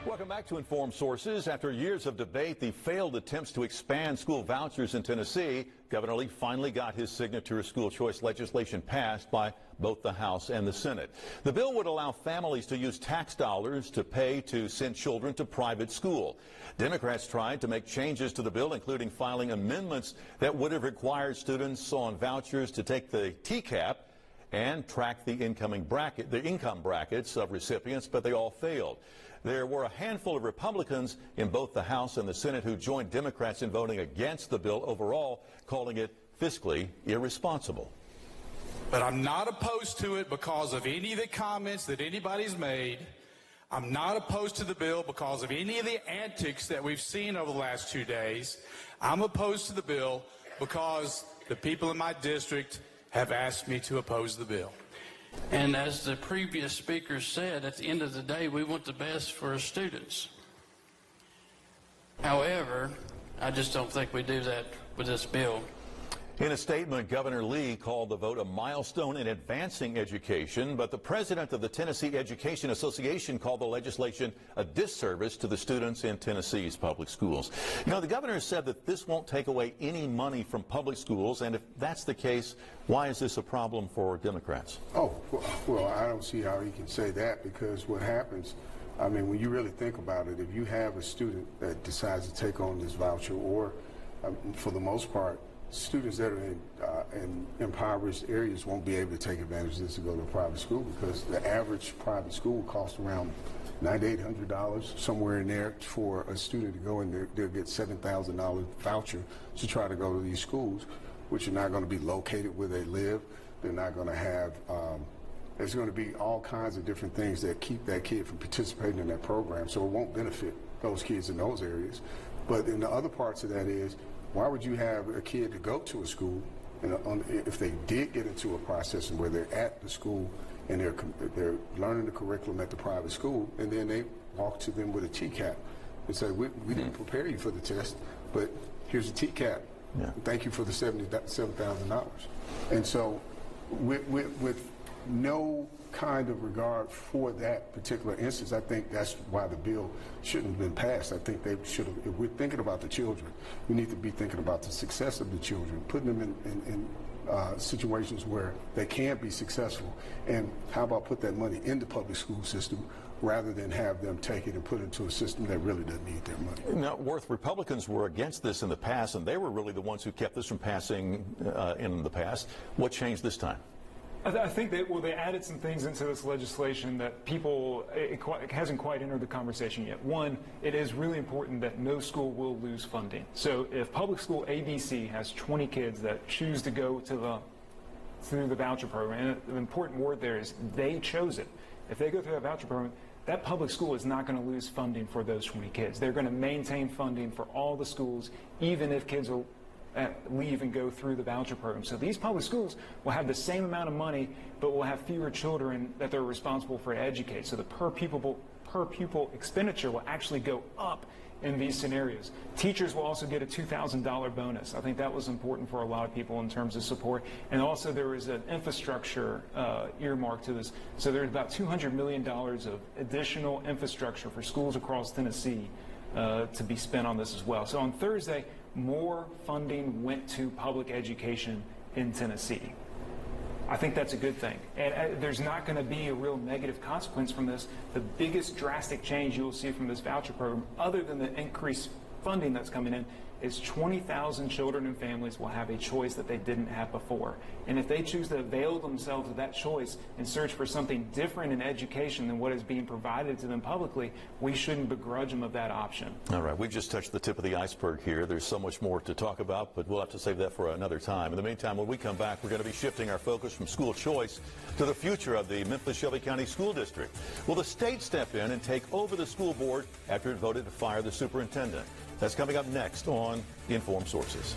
Welcome back to Informed Sources. After years of debate, the failed attempts to expand school vouchers in Tennessee, Governor Lee finally got his signature school choice legislation passed by both the House and the Senate. The bill would allow families to use tax dollars to pay to send children to private school. Democrats tried to make changes to the bill, including filing amendments that would have required students on vouchers to take the TCAP and track the income brackets of recipients, but they all failed. There were a handful of Republicans in both the House and the Senate who joined Democrats in voting against the bill overall, calling it fiscally irresponsible. But I'm not opposed to it because of any of the comments that anybody's made. I'm not opposed to the bill because of any of the antics that we've seen over the last 2 days. I'm opposed to the bill because the people in my district have asked me to oppose the bill. And as the previous speaker said, at the end of the day, we want the best for our students. However, I just don't think we do that with this bill. In a statement, Governor Lee called the vote a milestone in advancing education, but the president of the Tennessee Education Association called the legislation a disservice to the students in Tennessee's public schools. You know, the governor said that this won't take away any money from public schools, and if that's the case, why is this a problem for Democrats? Oh, well, I don't see how he can say that, because what happens, I mean, when you really think about it, if you have a student that decides to take on this voucher, or for the most part, students that are in impoverished areas won't be able to take advantage of this to go to a private school, because the average private school costs around $900-800, somewhere in there, for a student to go in there. They'll get $7,000 voucher to try to go to these schools, which are not going to be located where they live. They're not going to have, there's going to be all kinds of different things that keep that kid from participating in that program, so it won't benefit those kids in those areas. But in the other parts of that is, why would you have a kid to go to a school, and if they did get into a process where they're at the school and they're learning the curriculum at the private school, and then they walk to them with a TCAP and say, we didn't prepare you for the test, but here's a TCAP. Yeah. Thank you for the $7,000. And so with no kind of regard for that particular instance, I think that's why the bill shouldn't have been passed. I think they should have, if we're thinking about the children, we need to be thinking about the success of the children, putting them in situations where they can be successful. And how about put that money in the public school system rather than have them take it and put it into a system that really doesn't need their money. Now, Worth, Republicans were against this in the past, and they were really the ones who kept this from passing in the past. What changed this time? I think that, well, they added some things into this legislation that it hasn't quite entered the conversation yet. One, it is really important that no school will lose funding. So if public school ABC has 20 kids that choose to go to through the voucher program, and the important word there is they chose it. If they go through that voucher program, that public school is not going to lose funding for those 20 kids. They're going to maintain funding for all the schools, even if kids will leave and go through the voucher program. So these public schools will have the same amount of money, but will have fewer children that they're responsible for to educate. So the per pupil expenditure will actually go up in these scenarios. Teachers will also get a $2,000 bonus. I think that was important for a lot of people in terms of support. And also there was an infrastructure earmark to this. So there's about $200 million of additional infrastructure for schools across Tennessee to be spent on this as well. So on Thursday, more funding went to public education in Tennessee. I think that's a good thing. And there's not going to be a real negative consequence from this. The biggest drastic change you will see from this voucher program, other than the increased funding that's coming in, is 20,000 children and families will have a choice that they didn't have before. And if they choose to avail themselves of that choice and search for something different in education than what is being provided to them publicly, we shouldn't begrudge them of that option. All right, we've just touched the tip of the iceberg here. There's so much more to talk about, but we'll have to save that for another time. In the meantime, when we come back, we're going to be shifting our focus from school choice to the future of the Memphis-Shelby County School District. Will the state step in and take over the school board after it voted to fire the superintendent? That's coming up next on Informed Sources.